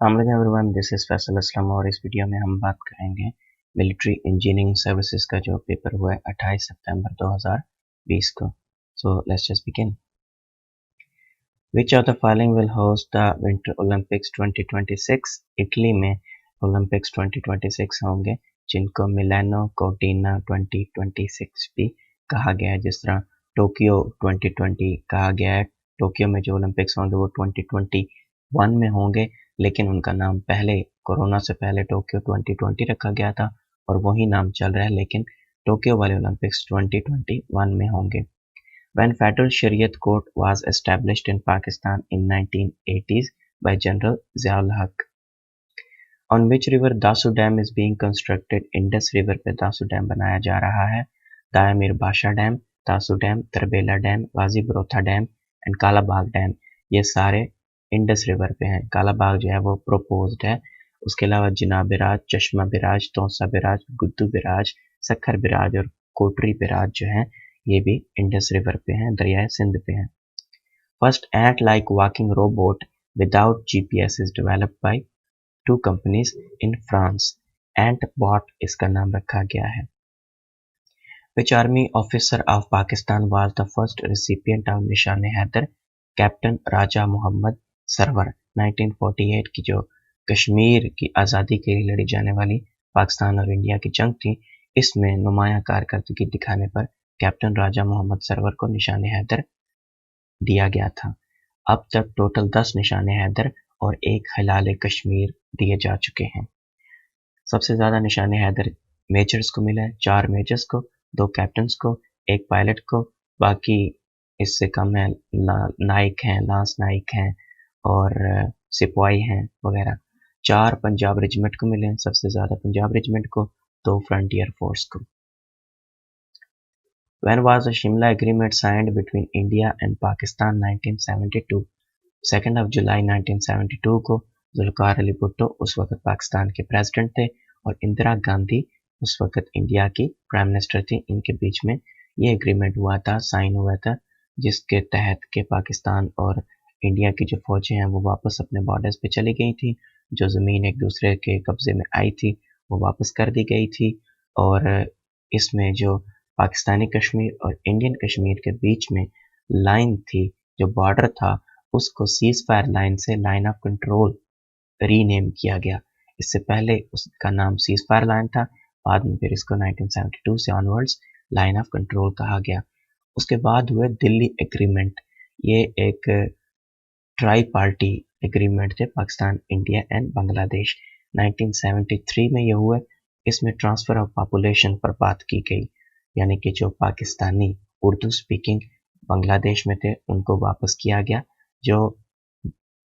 Everyone, this is Faisal Aslam और इस video में हम बात करेंगे मिलिट्री इंजीनियरिंग सर्विसेज का जो पेपर हुआ है 28 सितंबर 2020 को। So let's just begin. Which of the following will host the winter Olympics 2026? Italy में ओलंपिक्स 2026 होंगे, जिनको मिलानो कोर्टिना 2026 भी कहा गया है। जिस तरह टोक्यो 2020 कहा गया है, टोक्यो में जो ओलंपिक्स होंगे वो 2021 में होंगे, लेकिन उनका नाम पहले कोरोना से पहले टोक्यो 2020 रखा गया था और वही नाम चल रहा है, लेकिन टोक्यो वाले ओलंपिक्स 2021 में होंगे। When Federal Shariat Court was established in Pakistan in 1980s by General Ziaul Haq. On which river Dasu Dam is being constructed? Indus River पे दासू डैम बनाया जा रहा है। Diamer Bhasha dam, Dasu dam, Tarbela dam, Ghazi Barotha dam and Kalabagh dam, ये सारे Indus river पे हैं। कालाबाग जो है वो प्रोपोज्ड है। उसके अलावा जिनाब बिराज, चश्मा बिराज, तोसा बिराज, गुद्दू बिराज, सखर बिराज और कोटरी बिराज जो हैं ये भी इंडस रिवर पे हैं, दरियाए सिंध पे हैं। First ant like walking robot without GPS is developed by two companies in France. Ant bot इसका नाम रखा गया है। Which army officer of Pakistan was the first recipient of Nishan-e-Haider? Captain Raja Mohammad Sarwar. 1948 की जो कश्मीर की आज़ादी के लिए लड़ी जाने वाली पाकिस्तान और इंडिया की जंग थी, इसमें नुमायां कारकर्दगी दिखाने पर कैप्टन राजा मोहम्मद सरवर को निशान-ए-हैदर दिया गया था। अब तक टोटल 10 निशान-ए-हैदर और 1 हिलाल-ए-कश्मीर दिए जा चुके हैं। सबसे ज़्यादा निशान-ए-हैदर मेजर्स को मिला है, 4 मेजर्स को, 2 कैप्टन्स को, 1 पायलट को, बाकी इससे कम है नाइक हैं, लांस नाइक हैं और सिपाही हैं वगैरह। 4 पंजाब रेजिमेंट को मिले हैं, सबसे ज़्यादा पंजाब रेजिमेंट को, 2 फ्रंटियर फोर्स को। When was the Shimla Agreement signed between India and Pakistan? 1972। 2 जुलाई 1972 को जुल्फ़िकार अली भुट्टो उस वक्त पाकिस्तान के प्रेसिडेंट थे और इंदिरा गांधी उस वक्त इंडिया की प्राइम मिनिस्टर थी। इनके बीच में ये एग्रीमेंट हुआ था, साइन हुआ था, जिसके तहत के पाकिस्तान और इंडिया की जो फौजें हैं वो वापस अपने बॉर्डर्स पे चली गई थी। जो ज़मीन एक दूसरे के कब्जे में आई थी वो वापस कर दी गई थी और इसमें जो पाकिस्तानी कश्मीर और इंडियन कश्मीर के बीच में लाइन थी, जो बॉर्डर था, उसको सीज फायर लाइन से लाइन ऑफ कंट्रोल रीनेम किया गया। इससे पहले उसका नाम सीज फायर लाइन था, बाद में फिर इसको 1972 से ऑनवर्ड्स लाइन ऑफ कंट्रोल कहा गया। उसके बाद हुए दिल्ली एग्रीमेंट। ये एक ट्राई पार्टी एग्रीमेंट थे पाकिस्तान, इंडिया एंड बांग्लादेश। 1973 में ये हुए। इसमें ट्रांसफ़र ऑफ पॉपुलेशन पर बात की गई, यानी कि जो पाकिस्तानी उर्दू स्पीकिंग बांग्लादेश में थे उनको वापस किया गया। जो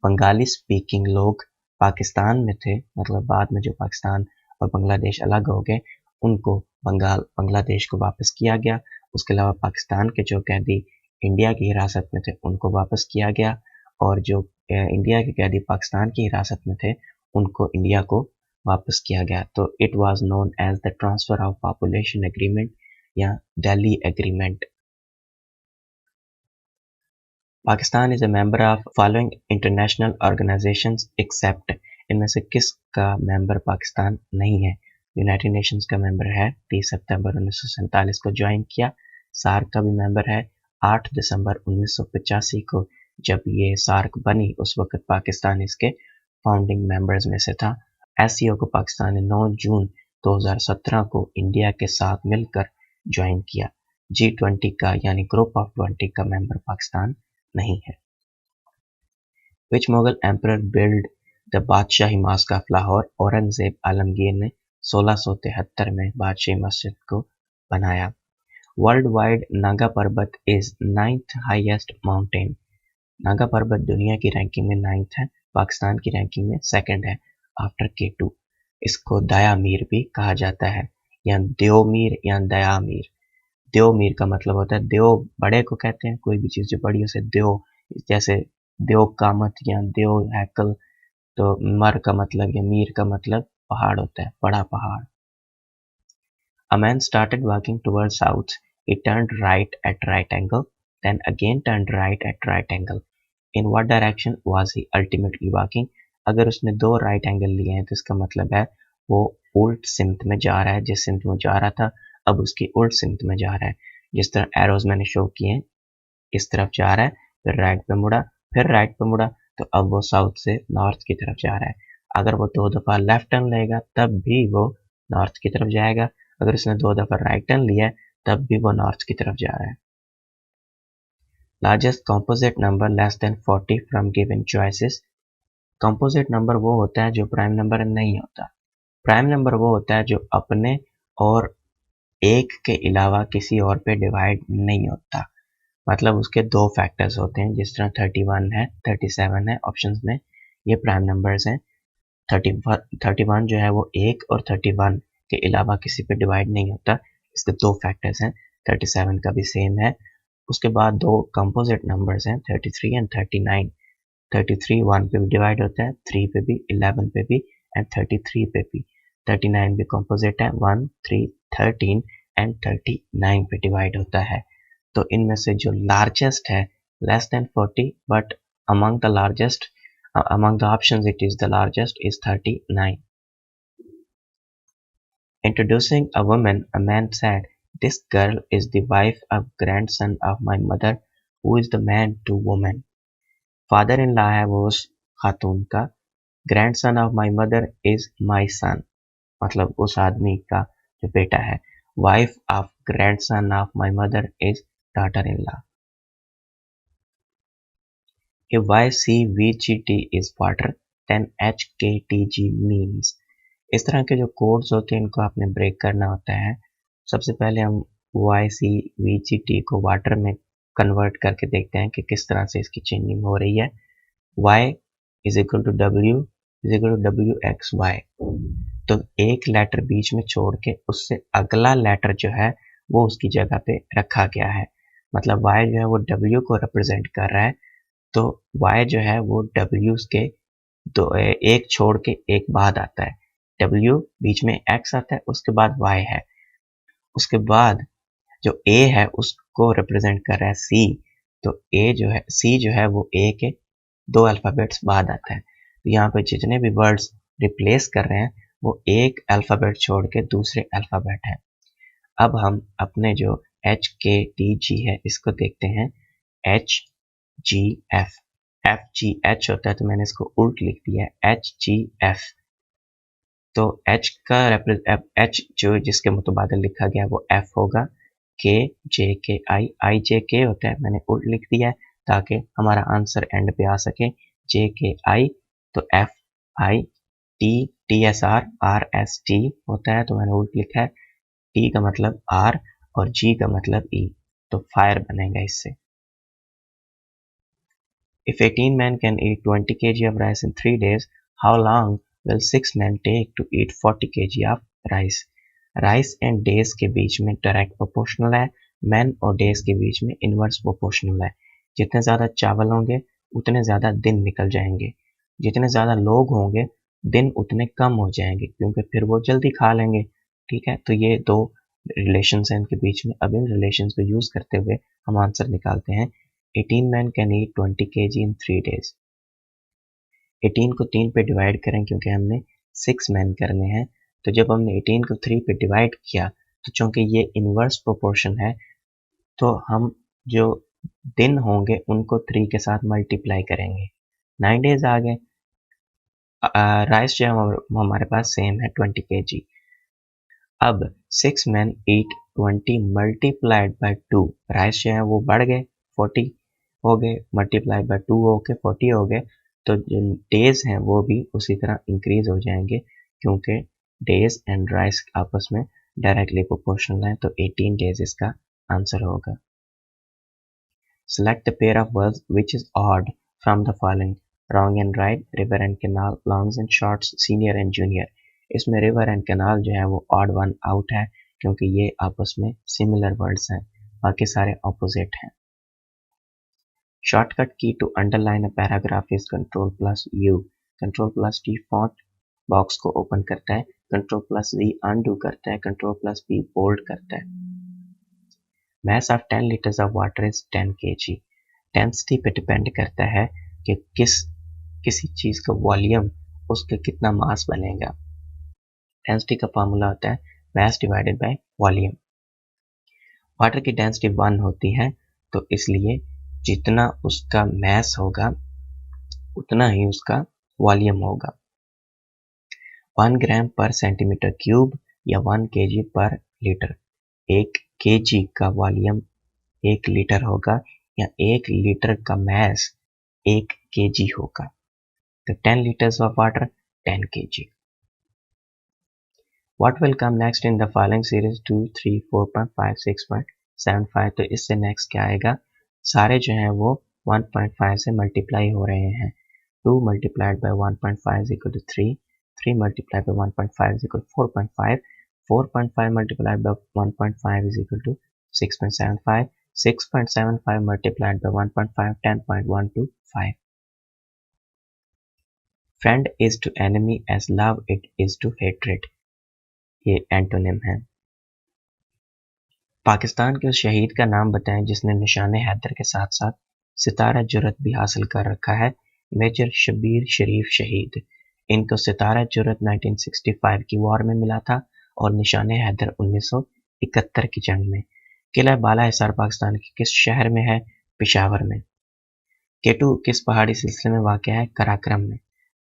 बंगाली स्पीकिंग लोग पाकिस्तान में थे, मतलब बाद में जो पाकिस्तान और बांग्लादेश अलग हो गए, उनको बांग्लादेश को वापस किया गया। उसके अलावा पाकिस्तान के जो कैदी इंडिया की हिरासत में थे उनको वापस किया गया और जो इंडिया के कैदी पाकिस्तान की हिरासत में थे उनको इंडिया को वापस किया गया। तो it was known as the transfer of population agreement या Delhi agreement. Pakistan is a member of following international organisations except. इनमें से किसका मेंबर पाकिस्तान नहीं है? यूनाइटेड नेशंस का मेंबर है, 30 सितंबर 1947 को ज्वाइन किया। सार्क का भी मेंबर है, 8 दिसंबर 1985 को जब ये सार्क बनी उस वक्त पाकिस्तान इसके फाउंडिंग मेंबर्स में से था। एससीओ को पाकिस्तान ने 9 जून 2017 को इंडिया के साथ मिलकर ज्वाइन किया। G20 का यानी ग्रुप ऑफ 20 का मेंबर पाकिस्तान नहीं है। विच मुगल एम्परर बिल्ड द बादशाही मस्जिद ऑफ लाहौर? औरंगजेब आलमगीर ने 1673 में बादशाही मस्जिद को बनाया। वर्ल्ड वाइड नागा पर्वत is 9th highest mountain. Naga पर्वत दुनिया की रैंकिंग में 9th है, पाकिस्तान की रैंकिंग में 2nd है आफ्टर K2। इसको दयामीर भी कहा जाता है, या देवमीर या दयामीर। देवमीर का मतलब होता है, देव बड़े को कहते हैं, कोई भी चीज़ जो बड़ी उसे देव, जैसे देव कामत या देव हैकल। तो मर का मतलब या मीर का मतलब पहाड़ होता है, बड़ा पहाड़। A man started walking towards south. He turned right at right angle, then again turned right at right angle. In what direction was he ultimately walking? अगर उसने 2 राइट एंगल लिए हैं तो इसका मतलब है वो उल्ट सिमत में जा रहा है। जिस सिमत में जा रहा था अब उसकी उल्ट सिमत में जा रहा है। जिस तरह एरोज मैंने शो किए हैं, इस तरफ जा रहा है, फिर राइट पे मुड़ा, फिर राइट पे मुड़ा, तो अब वो साउथ से नॉर्थ की तरफ जा रहा है। अगर वो 2 दफ़ा लेफ्ट टर्न लेगा तब भी वो नॉर्थ की तरफ जाएगा। अगर उसने 2 दफ़ा राइट टर्न लिया है तब भी वो नॉर्थ की तरफ जा रहा है। Largest composite number less than 40 from given choices. Composite number वो होता है जो प्राइम नंबर नहीं होता। प्राइम नंबर वो होता है जो अपने और एक के अलावा किसी और पे डिवाइड नहीं होता। मतलब उसके 2 फैक्टर्स होते हैं, जिस तरह 31 है, 37 है ऑप्शंस में, ये प्राइम नंबर्स हैं। 31 जो है वो 1 और 31 के अलावा किसी पे डिवाइड नहीं होता। इसके 2 फैक्टर्स हैं। 37 का भी सेम है। उसके बाद 2 कंपोजिट नंबर्स हैं, 33 एंड 39। 33 1 पे भी डिवाइड होता है, 3 पे भी, 11 पे भी एंड 33 पे भी। 39 भी कंपोजिट है, 1 3 13 एंड 39 पे डिवाइड होता है। तो इनमें से जो लार्जेस्ट है less than 40, but among the largest among the options it is the largest is 39. Introducing a woman, a man said, "This girl is the wife of grandson of my mother, who is the man to woman." Father in law है वो उस खातून का, grandson of my mother is my son, मतलब उस आदमी का जो बेटा है। Wife of grandson of my mother is daughter in law. If YCVGT is water, then HKTG means। इस तरह के जो कोड्स होते हैं इनको आपने ब्रेक करना होता है। सबसे पहले हम YCVGT को वाटर में कन्वर्ट करके देखते हैं कि किस तरह से इसकी चेंजिंग हो रही है। Y is equal to W is equal to WXY। तो एक लेटर बीच में छोड़ के उससे अगला लेटर जो है वो उसकी जगह पे रखा गया है। मतलब Y जो है वो W को रिप्रेजेंट कर रहा है, तो y जो है वो w के एक छोड़ के एक बाद आता है। w बीच में x आता है, उसके बाद y है। उसके बाद जो a है उसको रिप्रेजेंट कर रहा है c। तो a जो है c जो है वो a के 2 अल्फ़ाबेट्स बाद आता है। तो यहाँ पे जितने भी वर्ड्स रिप्लेस कर रहे हैं वो एक अल्फ़ाबेट छोड़ के दूसरे अल्फ़ाबेट है। अब हम अपने जो HKTG है इसको देखते हैं। HGF, FGH होता है तो मैंने इसको उल्ट लिख दिया है HGF। तो H का H जो जिसके मुतबादिल लिखा गया वो F होगा। K JKI IJK होता है, मैंने उल्ट लिख दिया है ताकि हमारा आंसर एंड पे आ सके। JKI तो FI T TSR RST होता है तो मैंने उल्ट लिखा है। T का मतलब R और G का मतलब E, तो फायर बनेगा इससे। If 18 men can eat 20 kg of rice in 3 days, how long will 6 men take to eat 40 kg of rice? Rice and days के बीच में डायरेक्ट प्रोपोर्शनल है, मैन और डेज के बीच में इनवर्स प्रोपोर्शनल है। जितने ज़्यादा चावल होंगे उतने ज़्यादा दिन निकल जाएंगे, जितने ज़्यादा लोग होंगे दिन उतने कम हो जाएंगे क्योंकि फिर वो जल्दी खा लेंगे। ठीक है, तो ये 2 रिलेशंस हैं इनके बीच में। अब इन रिलेशंस को यूज़ करते हुए हम आंसर निकालते हैं। 18 men can eat 20 kg in 3 days। 18 को 3 पे डिवाइड करें क्योंकि हमने 6 मैन करने हैं। तो जब हमने 18 को 3 पे डिवाइड किया तो चूंकि ये इनवर्स प्रोपोर्शन है तो हम जो दिन होंगे उनको 3 के साथ मल्टीप्लाई करेंगे। 9 डेज आ गए। राइस जो है हमारे पास सेम है 20 kg। अब 6 man eat 20 multiplied by 2, rice जो है वो बढ़ गए 40 हो गए, मल्टीप्लाई बाय 2 हो के 40 हो गए। तो जो डेज हैं वो भी उसी तरह इंक्रीज हो जाएंगे क्योंकि डेज एंड राइस आपस में डायरेक्टली प्रोपोर्शनल है। तो 18 डेज इसका आंसर होगा। Select the pair of words which is odd from the following: wrong and right, river and canal, longs and shorts, senior and junior। इसमें river and canal जो है वो odd one out है क्योंकि ये आपस में similar words हैं, बाकी सारे opposite हैं। Shortcut key to underline a paragraph is Ctrl plus U। Ctrl plus T font box को ओपन करता है, Ctrl plus V undo करता है, Ctrl plus V बोल्ड करता है। Mass of 10 liters of water is 10 kg। Density पे depend करता है कि किसी चीज़ का वॉल्यूम उसके कितना मास बनेगा। डेंसिटी का फॉर्मूला होता है mass divided by volume. Water की डेंसिटी 1 होती है, तो इसलिए जितना उसका मास होगा उतना ही उसका वॉल्यूम होगा। 1 ग्राम पर सेंटीमीटर क्यूब या 1 केजी पर लीटर। 1 केजी का वॉल्यूम 1 लीटर होगा या 1 लीटर का मास 1 केजी होगा। तो 10 liters of water 10 kg. What will come next in the following series 2, 3, 4.5, 6.75? तो इससे नेक्स्ट क्या आएगा, सारे जो हैं वो 1.5 से मल्टीप्लाई हो रहे हैं। 2 multiplied by 1.5 is equal to 3, 3 multiplied by 1.5 is equal to 4.5, 4.5 multiplied by 1.5 is equal to 6.75, 6.75 multiplied by 1.5 10.125. Friend is to enemy as love it is to hatred, ये एंटोनिम है। पाकिस्तान के उस शहीद का नाम बताएं जिसने निशाने हैदर के साथ साथ सितारा जुर्रत भी हासिल कर रखा है। मेजर शबीर शरीफ शहीद। इनको सितारा जुर्रत 1965 की वॉर में मिला था और निशाने हैदर 1971 की जंग में। किला बाला हिसार पाकिस्तान के किस शहर में है? पेशावर में। केटू किस पहाड़ी सिलसिले में वाक़या है? कराक्रम में।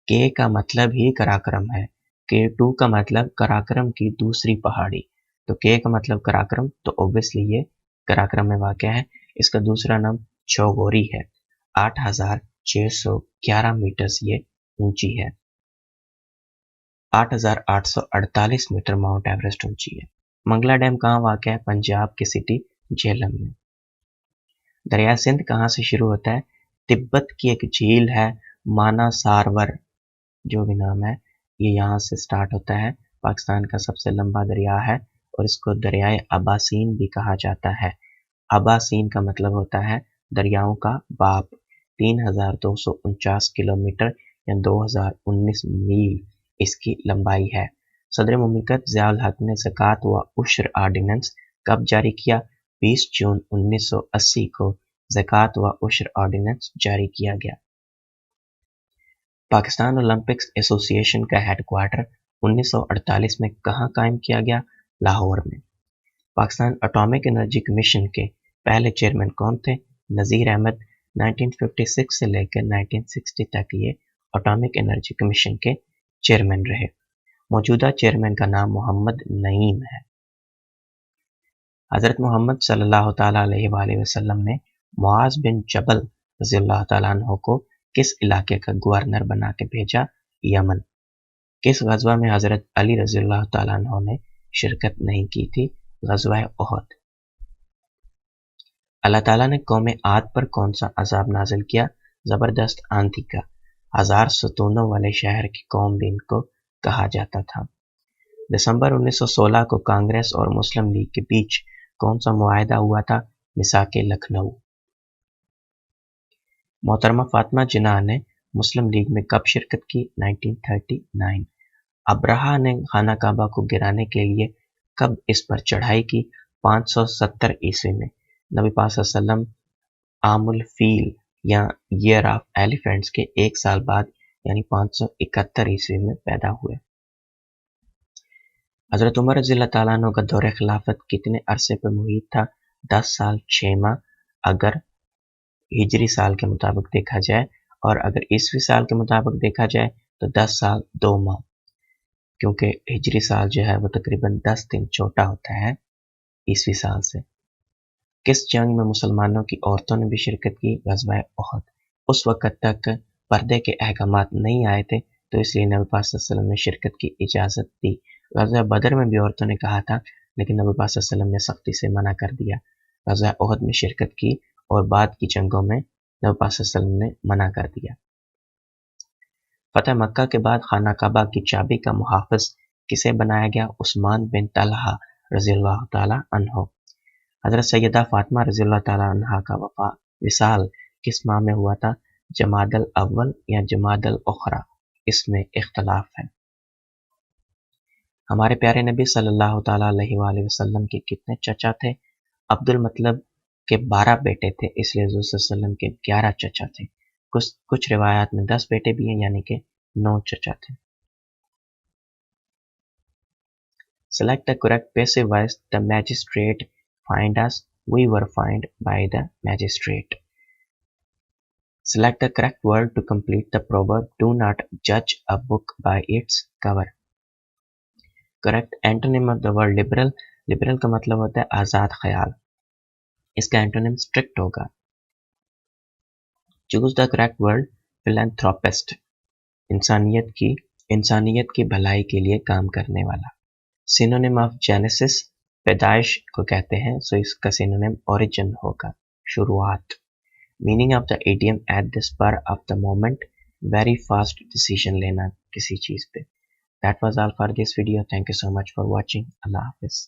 के का मतलब ही कराक्रम है। के2 का मतलब कराक्रम की दूसरी पहाड़ी, तो के का मतलब कराक्रम, तो ऑब्वियसली ये कराक्रम में वाक़या है। इसका दूसरा नाम चौगोरी है। 8611 मीटर ये ऊंची है। 8848 मीटर माउंट एवरेस्ट ऊंची है। मंगला डैम कहाँ वाक़या है? पंजाब की सिटी झेलम में। दरिया सिंध कहाँ से शुरू होता है? तिब्बत की एक झील है माना सारवर, जो भी नाम है, ये यहाँ से स्टार्ट होता है। पाकिस्तान का सबसे लंबा दरिया है और इसको दरियाए अबासीन भी कहा जाता है। अबासीन का मतलब होता है दरियाओं का बाप। 3249 किलोमीटर या 2019 मील इसकी लंबाई है। सदर मुमलिकत ज़ियाउल हक ने ज़कात व उश्र ऑर्डिनेंस कब जारी किया? 20 जून 1980 को ज़कात व उश्र ऑर्डिनेंस जारी किया गया। पाकिस्तान ओलंपिक्स एसोसिएशन का हेडक्वार्टर 1948 में कहाँ कायम किया गया? लाहौर में। पाकिस्तान एटॉमिक एनर्जी कमीशन के पहले चेयरमैन कौन थे? नज़ीर अहमद। 1956 से लेकर 1960 तक ये एटॉमिक एनर्जी कमीशन के चेयरमैन रहे। मौजूदा चेयरमैन का नाम मोहम्मद नईम है। हज़रत मोहम्मद सल्लल्लाहु तआला अलैहि वसल्लम ने मुआज़ बिन जबल रज़ियल्लाहु तआला अन्हु को किस इलाके का गवर्नर बना के भेजा? यमन। किस गज़वा में हज़रत अली रज़ियल्लाहु तआला अन्हु ने शिरकत नहीं की थी? गज़वा उहद। अल्लाह ताला ने कौम आद पर कौन सा अज़ाब नाज़िल किया? ज़बरदस्त आंधी का। 1000 सतूनों वाले शहर की कौम भी इनको कहा जाता था। दिसंबर 1916 को कांग्रेस और मुस्लिम लीग के बीच कौन सा मुआहदा हुआ था? मिसाके लखनऊ। मोहतरमा फातिमा जिन्ना ने मुस्लिम लीग में कब शिरकत की? 1939। अब्राहा ने खाना काबा को गिराने के लिए कब इस पर चढ़ाई की? 570 ईस्वी में। नबी पाक सल्लल्लाहु अलैहि वसल्लम आमुल फील या ईयर ऑफ एलिफेंट्स के 1 साल बाद यानी 571 ईस्वी में पैदा हुए। हज़रत उमर रज़ियल्लाहु तआला अन्हु का दौरे खिलाफत कितने अरसे पर मुहित था? 10 साल 6 माह अगर हिजरी साल के मुताबिक देखा जाए, और अगर ईसवी साल के मुताबिक देखा जाए तो 10 साल 2 माह, क्योंकि हिजरी साल जो है वो तकरीबन 10 दिन छोटा होता है ईसवी साल से। किस जंग में मुसलमानों की औरतों ने भी शिरकत की? ग़ज़वा उहद। उस वक़्त तक पर्दे के अहकामात नहीं आए थे, तो इसलिए नबी पाक सल्लल्लाहु अलैहि वसल्लम ने शिरकत की इजाज़त दी। ग़ज़वा बदर में भी औरतों ने कहा था, लेकिन नबी पाक सल्लल्लाहु अलैहि वसल्लम ने सख्ती से मना कर दिया। ग़ज़वा उहद में शिरकत की और बाद की जंगों में नबी पाक सल्लल्लाहु अलैहि वसल्लम ने मना कर दिया। फ़तह मक्का के बाद खाना काबा की चाबी का मुहाफ़िज़ किसे बनाया गया? उस्मान बिन तलहा रज़ियल्लाहु तआला अन्हु। हज़रत सैयदा फ़ातिमा रज़ियल्लाहु तआला अन्हा का विसाल किस माह में हुआ था? जमादल अव्वल या जमादल उखरा, इसमें इख्तलाफ है। हमारे प्यारे नबी सल्लल्लाहु तआला अलैहि वसल्लम के कितने चचा थे? अब्दुल मतलब के 12 बेटे थे, इसलिए हुज़ूर सल्लल्लाहु अलैहि वसल्लम के 11 चचा थे। कुछ रिवायात में 10 बेटे भी हैं, यानी कि नो चाहते हैं। Select the correct passive voice. The magistrate fined us. We were fined by the magistrate. Select the correct word to complete the proverb. Do not judge a book by its cover. Correct antonym of the word liberal. Liberal का मतलब होता है आजाद ख्याल. इसका antonym strict होगा. Choose the correct word. Philanthropist. इंसानियत की भलाई के लिए काम करने वाला. सिनोनिम ऑफ जेनेसिस पैदाइश को कहते हैं, सो इसका सिनोनिम ओरिजिन होगा, शुरुआत. Meaning of the idiom at the spur of the moment, very fast decision लेना किसी चीज पे. That was all for this video. Thank you so much for watching. अल्लाह हाफिज.